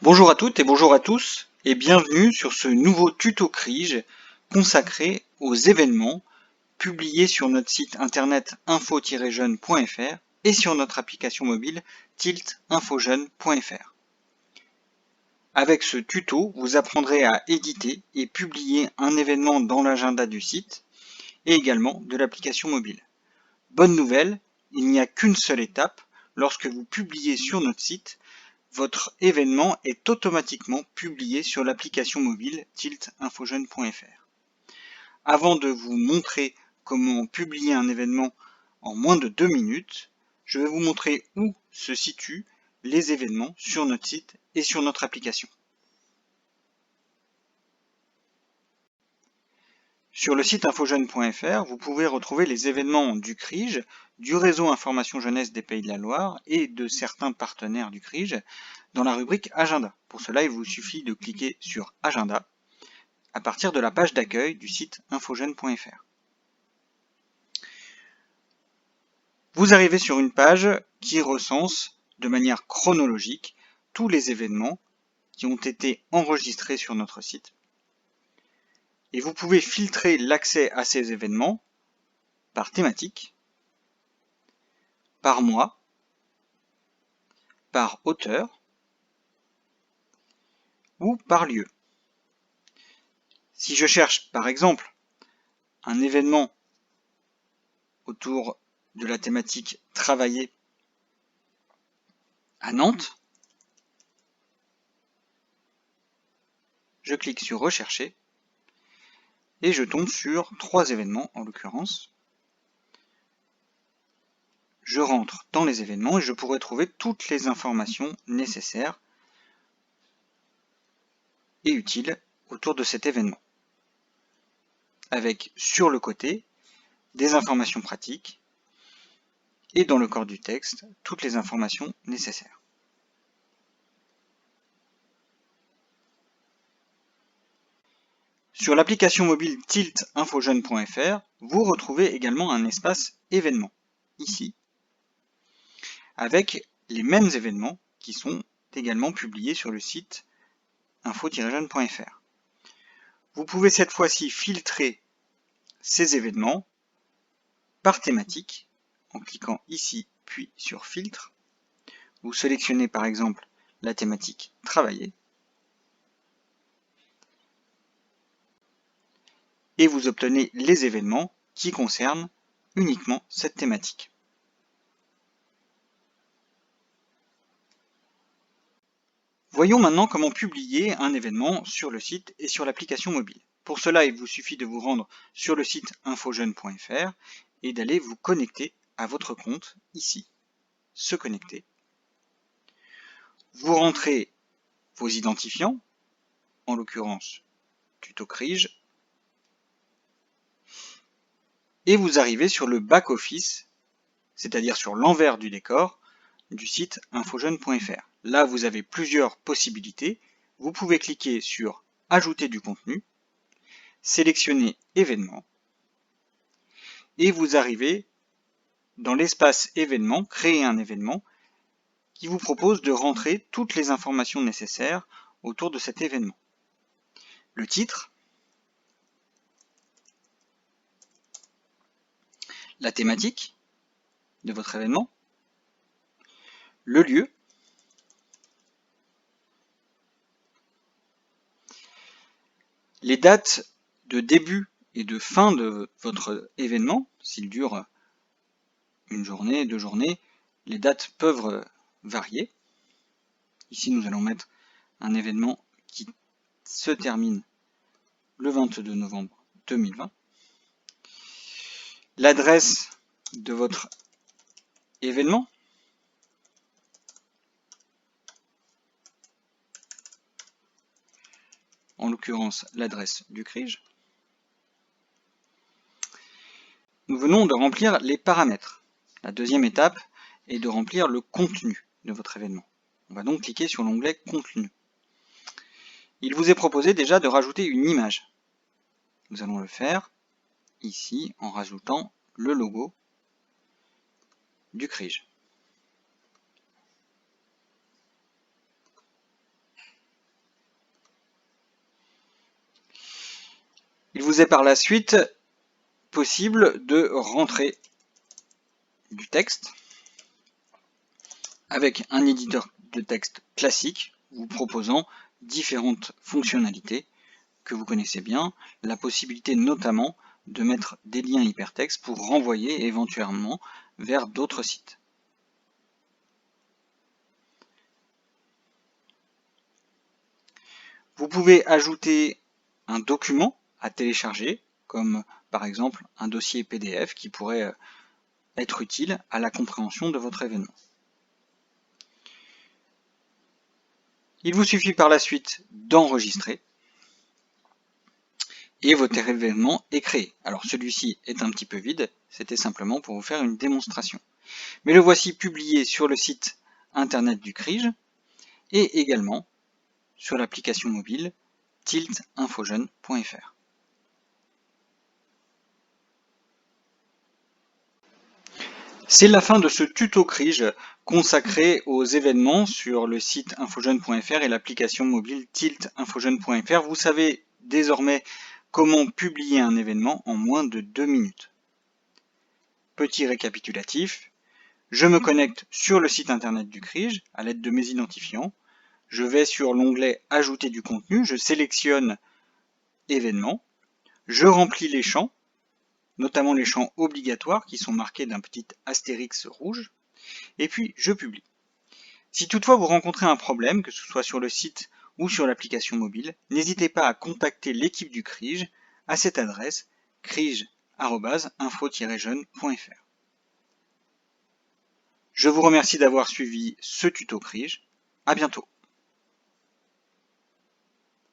Bonjour à toutes et bonjour à tous et bienvenue sur ce nouveau tuto Crige consacré aux événements publiés sur notre site internet info-jeune.fr et sur notre application mobile tiltinfojeune.fr. Avec ce tuto, vous apprendrez à éditer et publier un événement dans l'agenda du site et également de l'application mobile. Bonne nouvelle, il n'y a qu'une seule étape. Lorsque vous publiez sur notre site, votre événement est automatiquement publié sur l'application mobile tiltinfojeune.fr. Avant de vous montrer comment publier un événement en moins de 2 minutes, je vais vous montrer où se situent les événements sur notre site et sur notre application. Sur le site infojeune.fr, vous pouvez retrouver les événements du CRIJ, du réseau Information Jeunesse des Pays de la Loire et de certains partenaires du CRIJ dans la rubrique Agenda. Pour cela, il vous suffit de cliquer sur Agenda à partir de la page d'accueil du site infojeune.fr. Vous arrivez sur une page qui recense de manière chronologique tous les événements qui ont été enregistrés sur notre site. Et vous pouvez filtrer l'accès à ces événements par thématique, par mois, par auteur ou par lieu. Si je cherche par exemple un événement autour de la thématique travailler à Nantes, je clique sur rechercher et je tombe sur 3 événements en l'occurrence. Je rentre dans les événements et je pourrai trouver toutes les informations nécessaires et utiles autour de cet événement. Avec sur le côté des informations pratiques et dans le corps du texte toutes les informations nécessaires. Sur l'application mobile tiltinfojeune.fr, vous retrouvez également un espace événements, ici, avec les mêmes événements qui sont également publiés sur le site info-jeune.fr. Vous pouvez cette fois-ci filtrer ces événements par thématique en cliquant ici puis sur filtre. Vous sélectionnez par exemple la thématique travailler et vous obtenez les événements qui concernent uniquement cette thématique. Voyons maintenant comment publier un événement sur le site et sur l'application mobile. Pour cela, il vous suffit de vous rendre sur le site infojeune.fr et d'aller vous connecter à votre compte ici. Se connecter. Vous rentrez vos identifiants, en l'occurrence tuto Crige, et vous arrivez sur le back-office, c'est-à-dire sur l'envers du décor du site infojeune.fr. Là, vous avez plusieurs possibilités. Vous pouvez cliquer sur « Ajouter du contenu », sélectionner « Événements » et vous arrivez dans l'espace « Événements », « Créer un événement » qui vous propose de rentrer toutes les informations nécessaires autour de cet événement. Le titre, la thématique de votre événement, le lieu, les dates de début et de fin de votre événement, s'il dure une journée, 2 journées, les dates peuvent varier. Ici, nous allons mettre un événement qui se termine le 22 novembre 2020. L'adresse de votre événement, en l'occurrence l'adresse du CRIJ. Nous venons de remplir les paramètres. La deuxième étape est de remplir le contenu de votre événement. On va donc cliquer sur l'onglet Contenu. Il vous est proposé déjà de rajouter une image. Nous allons le faire ici en rajoutant le logo du CRIJ. Il vous est par la suite possible de rentrer du texte avec un éditeur de texte classique vous proposant différentes fonctionnalités que vous connaissez bien, la possibilité notamment de mettre des liens hypertextes pour renvoyer éventuellement vers d'autres sites. Vous pouvez ajouter un document à télécharger, comme par exemple un dossier PDF qui pourrait être utile à la compréhension de votre événement. Il vous suffit par la suite d'enregistrer et votre événement est créé. Alors celui-ci est un petit peu vide, c'était simplement pour vous faire une démonstration. Mais le voici publié sur le site internet du CRIJ et également sur l'application mobile tiltinfojeune.fr. C'est la fin de ce tuto CRIJ consacré aux événements sur le site infojeune.fr et l'application mobile tiltinfojeune.fr. Vous savez désormais comment publier un événement en moins de 2 minutes. Petit récapitulatif, je me connecte sur le site internet du CRIJ à l'aide de mes identifiants. Je vais sur l'onglet « Ajouter du contenu », je sélectionne « Événements », je remplis les champs, notamment les champs obligatoires qui sont marqués d'un petit astérix rouge, et puis je publie. Si toutefois vous rencontrez un problème, que ce soit sur le site ou sur l'application mobile, n'hésitez pas à contacter l'équipe du CRIJ à cette adresse crij@info-jeune.fr. Je vous remercie d'avoir suivi ce tuto CRIJ. À bientôt.